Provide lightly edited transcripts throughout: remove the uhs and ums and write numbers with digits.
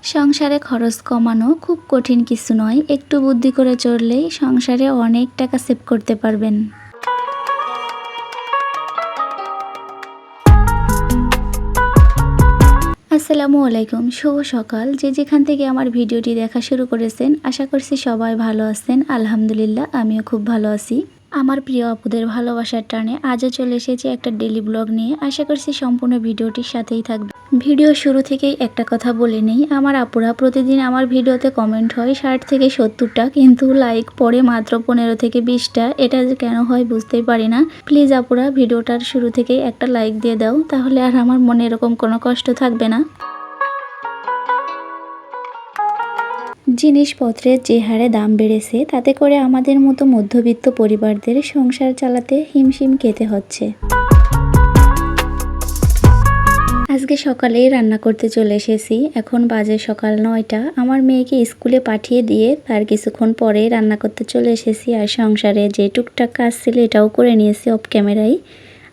সংসারে খরচ কমানো খুব কঠিন কিছু নয়, একটু বুদ্ধি করে চললেই সংসারে অনেক টাকা সেভ করতে পারবেন। আসসালামু আলাইকুম, শুভ সকাল। যে যেখান থেকে আমার ভিডিওটি দেখা শুরু করেছেন, আশা করছি সবাই ভালো আছেন। আলহামদুলিল্লাহ, আমিও খুব ভালো আছি। আমার প্রিয় আপুদের ভালোবাসার টানে আজও চলে এসেছি একটা ডেলি ব্লগ নিয়ে। আশা করছি সম্পূর্ণ ভিডিওটির সাথেই থাকবে। ভিডিও শুরু থেকেই একটা কথা বলে নেই, আমার আপুরা প্রতিদিন আমার ভিডিওতে কমেন্ট হয় 60 থেকে 70টা, কিন্তু লাইক পড়ে মাত্র 15 থেকে 20টা। এটা যে কেন হয় বুঝতেই পারি না। প্লিজ আপুরা ভিডিওটার শুরু থেকেই একটা লাইক দিয়ে দাও, তাহলে আর আমার মনে এরকম কোনো কষ্ট থাকবে না। জিনিসপত্রের যে হারে দাম বেড়েছে, তাতে করে আমাদের মতো মধ্যবিত্ত পরিবারদের সংসার চালাতে হিমশিম খেতে হচ্ছে। আজকে সকালেই রান্না করতে চলে এসেছি। এখন বাজে সকাল 9টা। আমার মেয়েকে স্কুলে পাঠিয়ে দিয়ে তার কিছুক্ষণ পরেই রান্না করতে চলে এসেছি। আর সংসারে যে টুকটাক কাজ ছিল এটাও করে নিয়েছি অফ ক্যামেরায়।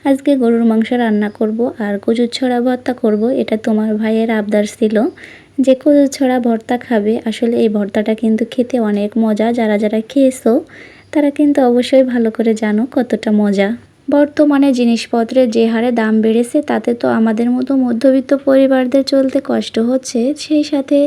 আজকে গরুর মাংস রান্না করব আর কচুর ছড়া ভর্তা করব। এটা তোমার ভাইয়ের আবদার ছিল যে কচুর ছড়া ভর্তা খাবে। আসলে এই ভর্তাটা কিন্তু খেতে অনেক মজা। যারা যারা খেয়েছো তারা কিন্তু অবশ্যই ভালো করে জানো কতটা মজা। বর্তমানে জিনিসপত্রের যে হারে দাম বেড়েছে, তাতে তো আমাদের মতো মধ্যবিত্ত পরিবারদের চলতে কষ্ট হচ্ছে। সেই সাথে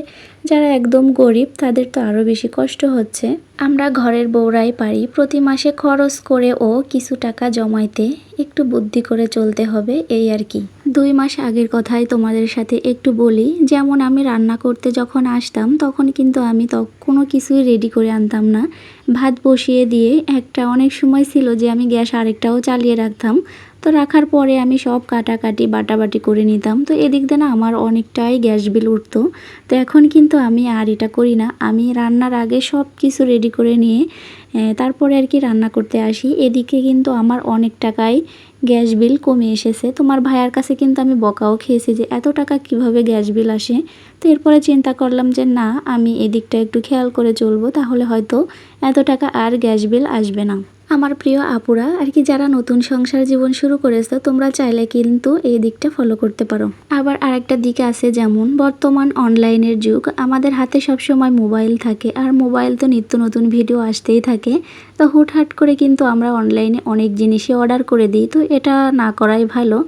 যারা একদম গরিব তাদের তো আরও বেশি কষ্ট হচ্ছে। আমরা ঘরের বউরাই পারি প্রতি মাসে খরচ করে ও কিছু টাকা জমাইতে। একটু বুদ্ধি করে চলতে হবে, এই আর কি। 2 মাস আগের কথাই তোমাদের সাথে একটু বলি। যেমন আমি রান্না করতে যখন আসতাম তখন কিন্তু আমি কোনো কিছুই রেডি করে আনতাম না। ভাত বসিয়ে দিয়ে একটা অনেক সময় ছিল যে আমি গ্যাস আরেকটাও চালিয়ে রাখতাম। তো রাখার পরে আমি সব কাটাকাটি বাটাবাটি করে নিতাম। তো এদিক দিয়ে না আমার অনেকটাই গ্যাস বিল উঠতো। তো এখন কিন্তু আমি আর এটা করি না। আমি রান্নার আগে সব কিছু রেডি করে নিয়ে তারপরে আর কি রান্না করতে আসি। এদিকে কিন্তু আমার অনেক টাকাই গ্যাস বিল কমে এসেছে। তোমার ভাইয়ার কাছে কিন্তু আমি বকাও খেয়েছি যে এত টাকা কিভাবে গ্যাস বিল আসে। তো এরপরে চিন্তা করলাম যে না, আমি এদিকটা একটু খেয়াল করে চলবো, তাহলে হয়তো এত টাকা আর গ্যাস বিল আসবে না। আমার প্রিয় আপুরা আর কি, যারা নতুন সংসার জীবন শুরু করেছে, তোমরা চাইলে কিন্তু এই দিকটা ফলো করতে পারো। আবার আরেকটা দিক আছে, যেমন বর্তমান অনলাইনের যুগ, আমাদের হাতে সবসময় মোবাইল থাকে আর মোবাইল তো নিত্য নতুন ভিডিও আসতেই থাকে। তো হুটহাট করে কিন্তু আমরা অনলাইনে অনেক জিনিসই অর্ডার করে দিই। তো এটা না করাই ভালো।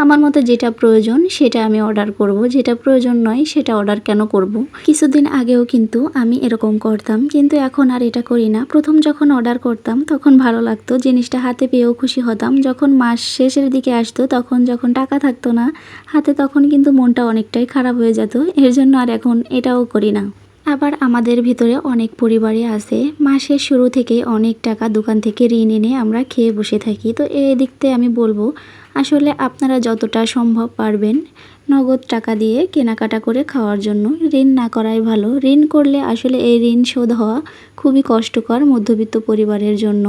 আমার মতে যেটা প্রয়োজন সেটা আমি অর্ডার করব, যেটা প্রয়োজন নয় সেটা অর্ডার কেন করব। কিছুদিন আগেও কিন্তু আমি এরকম করতাম, কিন্তু এখন আর এটা করি না। প্রথম যখন অর্ডার করতাম তখন ভালো লাগতো, জিনিসটা হাতে পেয়েও খুশি হতাম। যখন মাস শেষের দিকে আসতো, তখন যখন টাকা থাকতো না হাতে, তখন কিন্তু মনটা অনেকটাই খারাপ হয়ে যেত। এর জন্য আর এখন এটাও করি না। আবার আমাদের ভিতরে অনেক পরিবারই আছে মাসের শুরু থেকে অনেক টাকা দোকান থেকে ঋণ এনে আমরা খেয়ে বসে থাকি। তো এই দিক থেকে আমি বলবো, আসলে আপনারা যতটা সম্ভব পারবেন নগদ টাকা দিয়ে কেনাকাটা করে খাওয়ার জন্য। ঋণ না করাই ভালো। ঋণ করলে আসলে এই ঋণ শোধ হওয়া খুবই কষ্টকর মধ্যবিত্ত পরিবারের জন্য।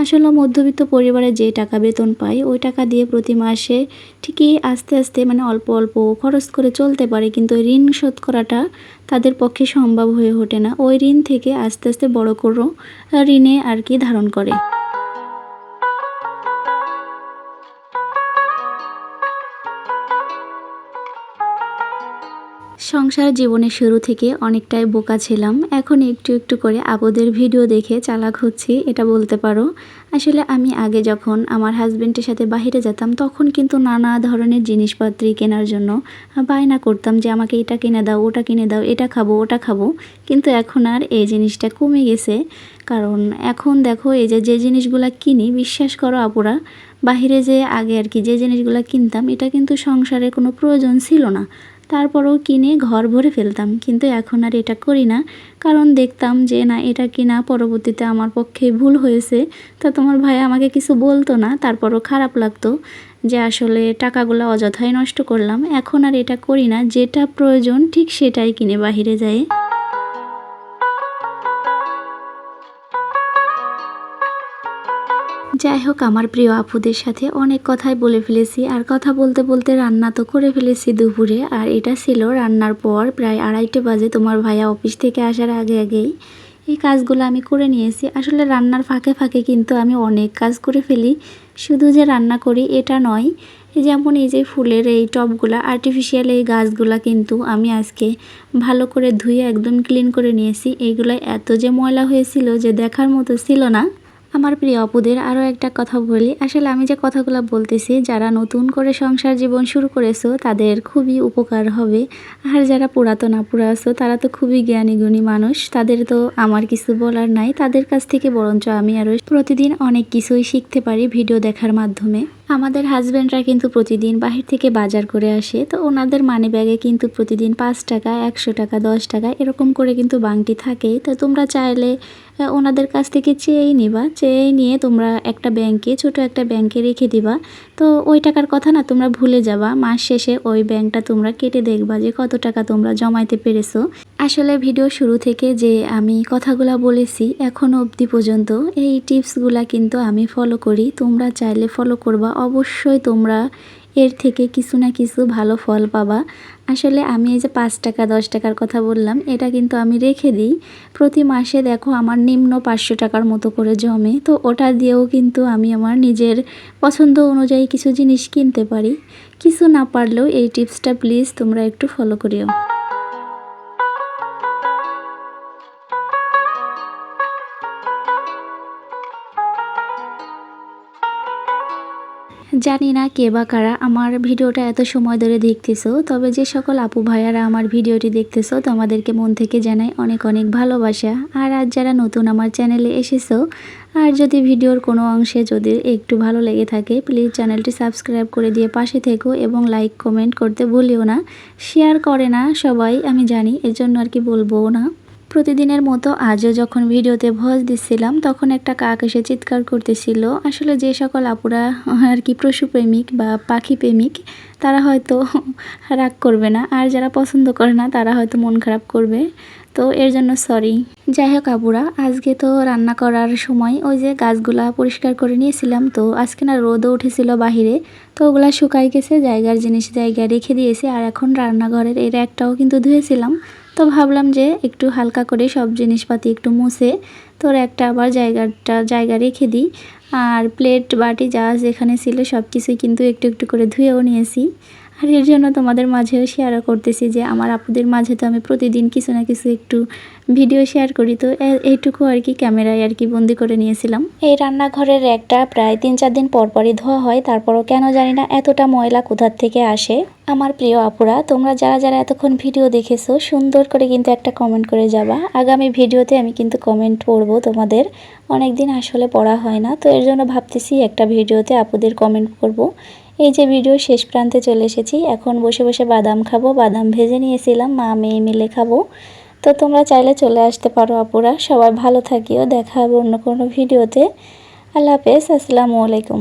আসলে মধ্যবিত্ত পরিবারে যে টাকা বেতন পায় ওই টাকা দিয়ে প্রতি মাসে ঠিকই আস্তে আস্তে মানে অল্প অল্প খরচ করে চলতে পারে, কিন্তু ঋণ শোধ করাটা তাদের পক্ষে সম্ভব হয়ে ওঠে না। ওই ঋণ থেকে আস্তে আস্তে বড় করো ঋণে আর কি ধারণ করে। সংসার জীবনের শুরু থেকে অনেকটাই বোকা ছিলাম। এখন একটু একটু করে আপুদের ভিডিও দেখে চালাক হচ্ছি, এটা বলতে পারো। আসলে আমি আগে যখন আমার হাজবেন্ডের সাথে বাইরে যেতাম, তখন কিন্তু নানা ধরনের জিনিসপত্র কেনার জন্য বায়না করতাম যে আমাকে এটা কিনে দাও, ওটা কিনে দাও, এটা খাবো, ওটা খাবো। কিন্তু এখন আর এই জিনিসটা কমে গেছে। কারণ এখন দেখো, এই যে যে জিনিসগুলো কিনি, বিশ্বাস করো আপুরা, বাহিরে যে আগে আর কি যে জিনিসগুলো কিনতাম, এটা কিন্তু সংসারে কোনো প্রয়োজন ছিল না, তারপরেও কিনে ঘর ভরে ফেলতাম। কিন্তু এখন আর এটা করি না, কারণ দেখতাম যে না, এটা কিনা পরবর্তীতে আমার পক্ষে ভুল হয়েছে। তা তোমার ভাই আমাকে কিছু বলতো না, তারপরও খারাপ লাগতো যে আসলে টাকাগুলো অযথাই নষ্ট করলাম। এখন আর এটা করি না, যেটা প্রয়োজন ঠিক সেটাই কিনে বাহিরে যাই। যাই হোক, আমার প্রিয় আপুদের সাথে অনেক কথাই বলে ফেলেছি, আর কথা বলতে বলতে রান্না তো করে ফেলেছি দুপুরে। আর এটা ছিল রান্নার পর প্রায় 2:30 বাজে, তোমার ভাইয়া অফিস থেকে আসার আগে আগেই এই কাজগুলো আমি করে নিয়েছি। আসলে রান্নার ফাঁকে ফাঁকে কিন্তু আমি অনেক কাজ করে ফেলি, শুধু যে রান্না করি এটা নয়। যেমন এই যে ফুলের এই টবগুলা আর্টিফিশিয়াল এই গাছগুলা কিন্তু আমি আজকে ভালো করে ধুয়ে একদম ক্লিন করে নিয়েছি। এইগুলো এত যে ময়লা হয়েছিল যে দেখার মতো ছিল না। আমার প্রিয় আপুদের আরও একটা কথা বলি, আসলে আমি যে কথাগুলো বলতেছি যারা নতুন করে সংসার জীবন শুরু করেছো তাদের খুবই উপকার হবে। আর যারা পুরাতন আপুরা আছো তারা তো খুবই জ্ঞানী গুণী মানুষ, তাদের তো আমার কিছু বলার নাই। তাদের কাছ থেকে বরঞ্চ আমি আরও প্রতিদিন অনেক কিছুই শিখতে পারি ভিডিও দেখার মাধ্যমে। আমাদের হাজব্যান্ডরা কিন্তু প্রতিদিন বাহির থেকে বাজার করে আসে, তো ওনাদের মানি ব্যাগে কিন্তু প্রতিদিন 5 টাকা 100 টাকা 10 টাকা এরকম করে কিন্তু বাংটি থাকে। তো তোমরা চাইলে ওনাদের কাছ থেকে চেয়েই নিবা, চেয়ে নিয়ে তোমরা একটা ব্যাংকে ছোট একটা ব্যাংকে রেখে দিবা। তো ওই টাকার কথা না তোমরা ভুলে যাবা, মাস শেষে ওই ব্যাংকটা তোমরা কেটে দেখবা যে কত টাকা তোমরা জমাইতে পেরেছো। আসলে ভিডিও শুরু থেকে যে আমি কথাগুলো বলেছি এখনও অবধি পর্যন্ত এই টিপসগুলা কিন্তু আমি ফলো করি, তোমরা চাইলে ফলো করবা। অবশ্যই তোমরা এর থেকে কিছু না কিছু ভালো ফল পাবা। আসলে আমি এই যে 5 টাকা 10 টাকার কথা বললাম, এটা কিন্তু আমি রেখে দিই প্রতি মাসে। দেখো আমার নিম্ন 500 টাকার মতো করে জমে, তো ওটা দিয়েও কিন্তু আমি আমার নিজের পছন্দ অনুযায়ী কিছু জিনিস কিনতে পারি। কিছু না পারলেও এই টিপসটা প্লিজ তোমরা একটু ফলো করিও। জানি না কে বা কারা আমার ভিডিওটা এত সময় ধরে দেখতেছো, তবে যে সকল আপু ভাইয়ারা আমার ভিডিওটি দেখতেছো তোমাদেরকে মন থেকে জানাই অনেক অনেক ভালোবাসা। আর আজ যারা নতুন আমার চ্যানেলে এসেছো, আর যদি ভিডিওর কোনো অংশে যদি একটু ভালো লেগে থাকে প্লিজ চ্যানেলটি সাবস্ক্রাইব করে দিয়ে পাশে থেকো এবং লাইক কমেন্ট করতে ভুলিও না। শেয়ার করে না সবাই আমি জানি, এজন্য আর কি বলবো না। প্রতিদিনের মতো আজও যখন ভিডিওতে ভয়েস দিচ্ছিলাম তখন একটা কাক এসে চিৎকার করতেছিল। আসলে যে সকল আপুরা আর কি পশুপ্রেমিক বা পাখি প্রেমিক তারা হয়তো রাগ করবে না, আর যারা পছন্দ করে না তারা হয়তো মন খারাপ করবে, তো এর জন্য সরি। যাই হোক আপুরা, আজকে তো রান্না করার সময় ওই যে গাছগুলা পরিষ্কার করে নিয়েছিলাম, তো আজকে না রোদও উঠেছিল বাহিরে, তো ওগুলা শুকাই গেছে, জায়গার জিনিস জায়গায় রেখে দিয়েছি। আর এখন রান্নাঘরের এর একটাও কিন্তু ধুয়েছিলাম, তো ভাবলাম যে একটু হালকা করে সব জিনিসপাতি একটু মুছে তোর একটা আবার জায়গা রেখে দিই। আর প্লেট বাটি যা যেখানে ছিল সব কিছুই কিন্তু একটু একটু করে ধুয়েও নিয়েছি। আর এর জন্য তোমাদের মাঝেও শেয়ারও করতেছি যে আমার আপুদের মাঝে তো আমি প্রতিদিন কিছু না কিছু একটু ভিডিও শেয়ার করি, তো এইটুকু আর কি ক্যামেরায় আর কি বন্দি করে নিয়েছিলাম। এই রান্নাঘরের একটা প্রায় 3-4 দিন পরপরই ধোয়া হয়, তারপরও কেন জানি না এতটা ময়লা কোথার থেকে আসে। আমার প্রিয় আপুরা, তোমরা যারা যারা এতক্ষণ ভিডিও দেখেছো সুন্দর করে কিন্তু একটা কমেন্ট করে যাবা। আগামী ভিডিওতে আমি কিন্তু কমেন্ট পড়বো তোমাদের, অনেক দিন আসলে পড়া হয় না, তো এর জন্য ভাবতেছি একটা ভিডিওতে আপুদের কমেন্ট করব। এই যে ভিডিও শেষ প্রান্তে চলে এসেছি, এখন বসে বসে বাদাম খাবো। বাদাম ভেজে নিয়েছিলাম, মা মেয়ে মিলে খাবো। তো তোমরা চাইলে চলে আসতে পারো আপুরা। সবাই ভালো থাকিও, দেখা হবে অন্য কোনো ভিডিওতে। আল্লাহ হাফেজ, আসসালামু আলাইকুম।